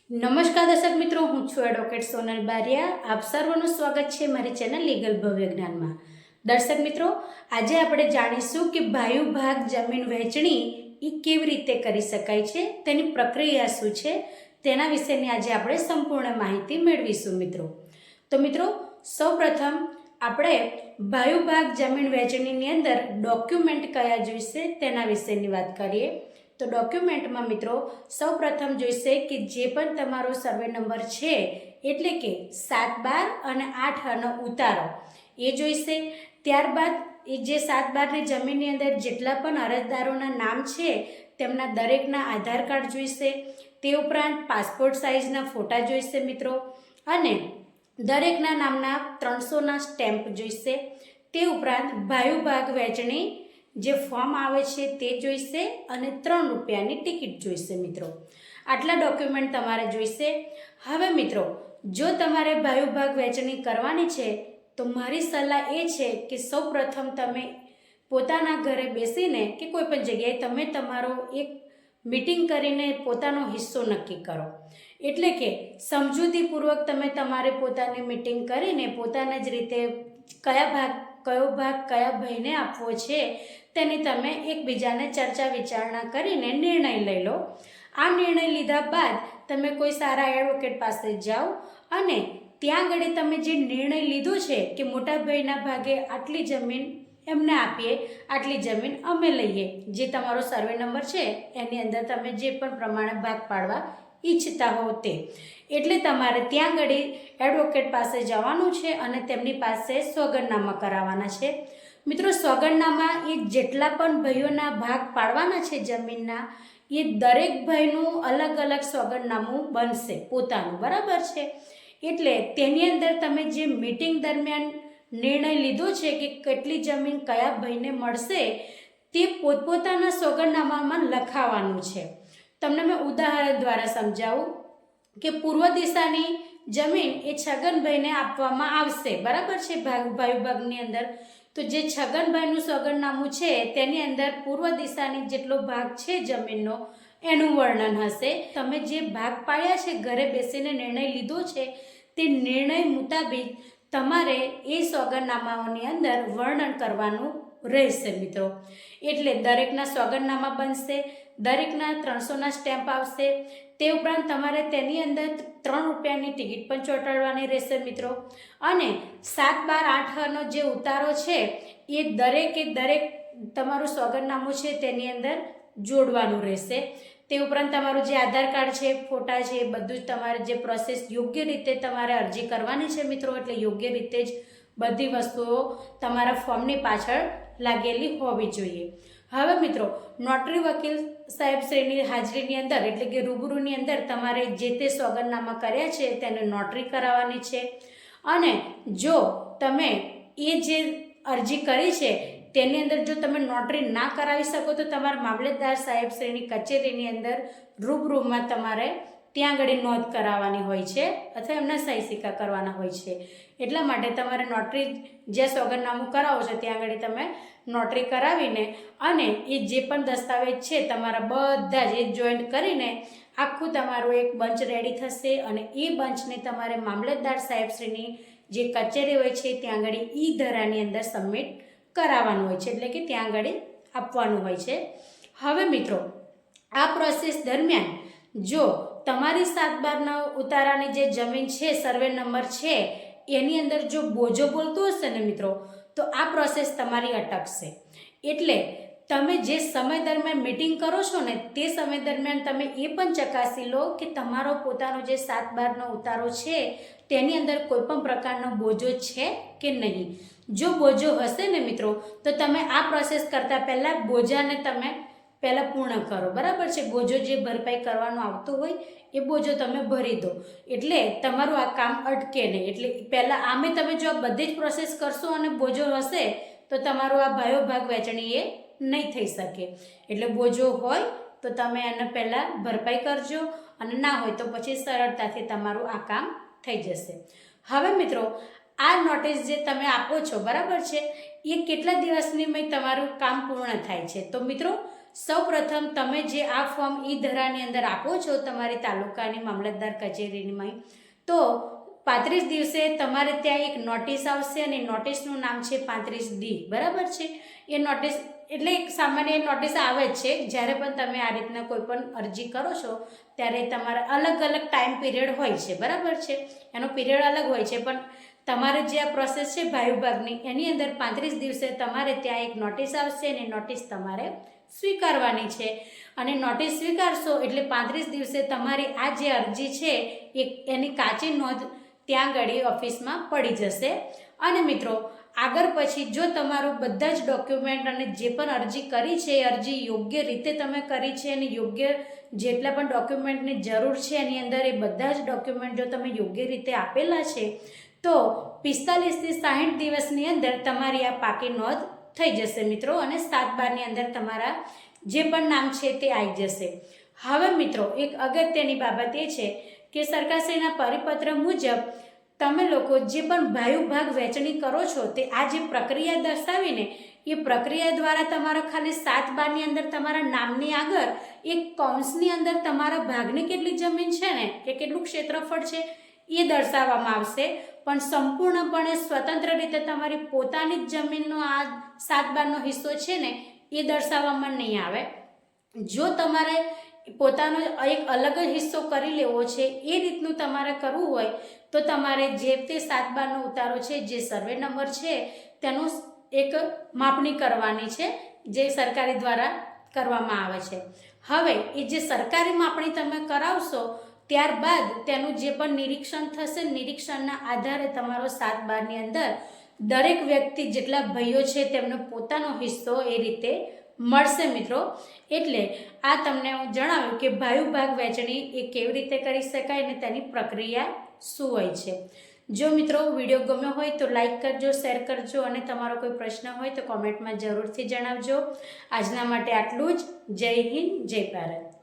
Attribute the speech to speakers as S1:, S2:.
S1: નમસ્કાર દર્શક મિત્રો, હું છું એડવોકેટ સોનલ બારિયા. આપ સર્વનું સ્વાગત છે મારી ચેનલ લીગલ ભવ્ય જ્ઞાનમાં. દર્શક મિત્રો, આજે આપણે જાણીશું કે ભાયુ ભાગ જમીન વહેંચણી એ કેવી રીતે કરી શકાય છે, તેની પ્રક્રિયા શું છે, તેના વિશેની આજે આપણે સંપૂર્ણ માહિતી મેળવીશું મિત્રો. તો મિત્રો, સૌપ્રથમ આપણે ભાયુ ભાગ જમીન વહેંચણીની અંદર ડોક્યુમેન્ટ કયા જોઈશે તેના વિશેની વાત કરીએ. તો ડોક્યુમેન્ટમાં મિત્રો સૌપ્રથમ જોઈશે કે જે પણ તમારો સર્વે નંબર છે, એટલે કે 7/12 અને 8 ઉતારો એ જોઈશે. ત્યારબાદ એ જે 7/12ની જમીનની અંદર જેટલા પણ અરજદારોના નામ છે તેમના દરેકના આધાર કાર્ડ જોઈશે. તે ઉપરાંત પાસપોર્ટ સાઇઝના ફોટા જોઈશે મિત્રો, અને દરેકના નામના 300ના સ્ટેમ્પ જોઈશે. તે ઉપરાંત ભાયુ ભાગ વહેંચણી જે ફોર્મ આવે છે તે જોઈશે, અને 3 રૂપિયાની ટિકિટ જોઈશે મિત્રો. આટલા ડોક્યુમેન્ટ તમારે જોઈશે. હવે મિત્રો, જો તમારે ભાયુ ભાગ વહેંચણી કરવાની છે તો મારી સલાહ એ છે કે સૌપ્રથમ તમે પોતાના ઘરે બેસીને કે કોઈ પણ જગ્યાએ તમે તમારો એક મીટિંગ કરીને પોતાનો હિસ્સો નક્કી કરો. એટલે કે સમજૂતીપૂર્વક તમે તમારે પોતાની મીટિંગ કરીને પોતાના જ રીતે કયો ભાગ કયા ભાઈને આપવો છે તેની તમે એકબીજાને ચર્ચા વિચારણા કરીને નિર્ણય લઈ લો. આ નિર્ણય લીધા બાદ તમે કોઈ સારા એડવોકેટ પાસે જાઓ અને ત્યાં આગળ તમે જે નિર્ણય લીધો છે કે મોટા ભાઈના ભાગે આટલી જમીન એમને આપીએ, આટલી જમીન અમે લઈએ, જે તમારો સર્વે નંબર છે એની અંદર તમે જે પણ પ્રમાણે ભાગ પાડવા ઈચ્છતા હો તે. એટલે તમારે ત્યાં આગળ એડવોકેટ પાસે જવાનું છે અને તેમની પાસે સોગંદનામા કરાવવાના છે. મિત્રો, સોગંદનામા એ જેટલા પણ ભાઈઓના ભાગ પાડવાના છે જમીનના, એ દરેક ભાઈનું અલગ અલગ સોગંદનામું બનશે પોતાનું, બરાબર છે. એટલે તેની અંદર તમે જે મીટિંગ દરમિયાન નિર્ણય લીધો છે કે કેટલી જમીન કયા ભાઈને મળશે તે પોતપોતાના સોગંદનામામાં લખાવવાનું છે. તમને મેં ઉદાહરણ દ્વારા સમજાવું કે પૂર્વ દિશાની જમીન એ છગનભાઈને આપવામાં આવશે, બરાબર છે. ભાયુ ભાગની અંદર તો જે છગનભાઈનું સોગંદનામું છે તેની અંદર પૂર્વ દિશાની જેટલો ભાગ છે જમીનનો એનું વર્ણન હશે. તમે જે ભાગ પાડ્યા છે, ઘરે બેસીને નિર્ણય લીધો છે, તે નિર્ણય મુતાબિક તમારે એ સોગંદનામાઓની અંદર વર્ણન કરવાનું રહેશે મિત્રો. એટલે દરેકના સોગંદનામા બનશે, દરેકના 300ના સ્ટેમ્પ આવશે. તે ઉપરાંત તમારે તેની અંદર 3 રૂપિયાની ટિકિટ પણ ચોંટાડવાની રહેશે મિત્રો. અને 7/12/8 જે ઉતારો છે એ દરેક તમારું સોગંદનામું છે તેની અંદર જોડવાનું રહેશે. તે ઉપરાંત તમારું જે આધાર કાર્ડ છે, ફોટા છે, એ બધું જ તમારે જે પ્રોસેસ યોગ્ય રીતે તમારે અરજી કરવાની છે મિત્રો, એટલે યોગ્ય રીતે જ બધી વસ્તુઓ તમારા ફોર્મની પાછળ લાગેલી હોવી જોઈએ. હવે મિત્રો, નોટરી વકીલ સાહેબ શ્રીની હાજરીની અંદર એટલે કે રૂબરૂની અંદર તમારે જે તે સોગંદનામા કર્યા છે તેને નોટરી કરાવવાની છે. અને જો તમે એ જે અરજી કરી છે તેની અંદર જો તમે નોટરી ના કરાવી શકો તો તમારા મામલતદાર સાહેબ શ્રીની કચેરીની અંદર રૂબરૂમાં તમારે ત્યાં આગળ નોંધ કરાવવાની હોય છે, અથવા એમના સહી સિક્કા કરવાના હોય છે. એટલા માટે તમારે નોટરી જ્યાં સોગંદનામું કરાવો છો ત્યાં આગળ તમે નોટરી કરાવીને અને એ જે પણ દસ્તાવેજ છે તમારા બધા જ જોઈન્ટ કરીને આખું તમારું એક બંચ રેડી થશે. અને એ બંચને તમારે મામલતદાર સાહેબશ્રીની જે કચેરી હોય છે ત્યાં આગળ ઈ ધરાની અંદર સબમિટ કરાવવાનું હોય છે, એટલે કે ત્યાં આગળ આપવાનું હોય છે. હવે મિત્રો, આ પ્રોસેસ દરમિયાન જો તમારી 7/12 ઉતારાની જે જમીન છે, સર્વે નંબર છે, એની અંદર જો બોજો બોલતો હશે ને મિત્રો, તો આ પ્રોસેસ તમારી અટકશે. એટલે તમે જે સમય દરમિયાન મીટિંગ કરો છો ને તે સમય દરમિયાન તમે એ પણ ચકાસી લો કે તમારો પોતાનો જે 7/12 ઉતારો છે તેની અંદર કોઈ પણ પ્રકારનો બોજો છે કે નહીં. જો બોજો હશે ને મિત્રો, તો તમે આ પ્રોસેસ કરતાં પહેલાં બોજાને તમે પહેલાં પૂર્ણ કરો, બરાબર છે. બોજો જે ભરપાઈ કરવાનો આવતો હોય એ બોજો તમે ભરી દો, એટલે તમારું આ કામ અટકે નહીં. એટલે પહેલાં આમે તમે જો આ બધી જ પ્રોસેસ કરશો અને બોજો હશે તો તમારું આ ભાયો ભાગ વહેંચણી એ નહીં થઈ શકે. એટલે બોજો હોય તો તમે એને પહેલાં ભરપાઈ કરજો, અને ના હોય તો પછી સરળતાથી તમારું આ કામ થઈ જશે. હવે મિત્રો, આ નોટિસ જે તમે આપો છો, બરાબર છે, એ કેટલા દિવસની તમારું કામ પૂર્ણ થાય છે? તો મિત્રો, સૌપ્રથમ તમે જે આ ફોર્મ ઈ ધરાની અંદર આપો છો તમારી તાલુકાની મામલતદાર કચેરીમાં, તો 35 દિવસે તમારે ત્યાં એક નોટિસ આવશે અને નોટિસનું નામ છે 35D, બરાબર છે. એ નોટિસ એટલે એક સામાન્ય નોટિસ આવે જ છે. જ્યારે પણ તમે આ રીતના કોઈ પણ અરજી કરો છો ત્યારે તમારા અલગ અલગ ટાઈમ પીરિયડ હોય છે, બરાબર છે. એનો પીરિયડ અલગ હોય છે, પણ તમારે જે આ પ્રોસેસ છે ભાઈ વિભાગની, એની અંદર 35 દિવસે તમારે ત્યાં એક નોટિસ આવશે અને નોટિસ તમારે સ્વીકારવાની છે. અને નોટિસ સ્વીકારશો એટલે 35 દિવસે તમારી આ જે અરજી છે એની કાચી નોંધ ત્યાં આગળ ઓફિસમાં પડી જશે. અને મિત્રો આગળ પછી જો તમારું બધા જ ડોક્યુમેન્ટ અને જે પણ અરજી કરી છે એ અરજી યોગ્ય રીતે તમે કરી છે અને યોગ્ય જેટલા પણ ડોક્યુમેન્ટની જરૂર છે એની અંદર એ બધા જ ડોક્યુમેન્ટ જો તમે યોગ્ય રીતે આપેલા છે તો 45 થી 60 દિવસની અંદર તમારી આ પાકી નોંધ થઈ જશે મિત્રો. અને 7/12ની અંદર તમારા જે પણ નામ છે તે આવી જશે. હવે મિત્રો એક અગત્યની બાબત એ છે કે સરકારશ્રીના પરિપત્ર મુજબ તમે લોકો જે પણ ભાઈ ભાગ વહેંચણી કરો છો તે આ જે પ્રક્રિયા દર્શાવીને એ પ્રક્રિયા દ્વારા તમારા ખાલી 7/12ની અંદર તમારા નામની આગળ એક કૌંસની અંદર તમારા ભાગની કેટલી જમીન છે ને કે કેટલું ક્ષેત્રફળ છે એ દર્શાવવામાં આવશે. પણ સંપૂર્ણપણે સ્વતંત્ર રીતે તમારી પોતાની જ જમીનનો આ 7/12નો હિસ્સો છે ને એ દર્શાવવામાં નહીં આવે. જો તમારે પોતાનો એક અલગ જ હિસ્સો કરી લેવો છે એ રીતનું તમારે કરવું હોય તો તમારે જે તે 7/12નો ઉતારો છે જે સર્વે નંબર છે તેનું એક માપણી કરવાની છે જે સરકારી દ્વારા કરવામાં આવે છે. હવે એ જે સરકારી માપણી તમે કરાવશો ત્યારબાદ તેનું જે પણ નિરીક્ષણ થશે, નિરીક્ષણના આધારે તમારો 7/12ની અંદર દરેક વ્યક્તિ જેટલા ભાઈઓ છે તેમનો પોતાનો હિસ્સો એ રીતે મળશે મિત્રો. એટલે આ તમને હું જણાવ્યું કે ભાઈ ભાગ વહેંચણી એ કેવી રીતે કરી શકાય અને તેની પ્રક્રિયા શું હોય છે. જો મિત્રો વિડીયો ગમ્યો હોય તો લાઈક કરજો, શેર કરજો અને તમારો કોઈ પ્રશ્ન હોય તો કોમેન્ટમાં જરૂરથી જણાવજો. આજના માટે આટલું જ. જય હિન્દ, જય ભારત.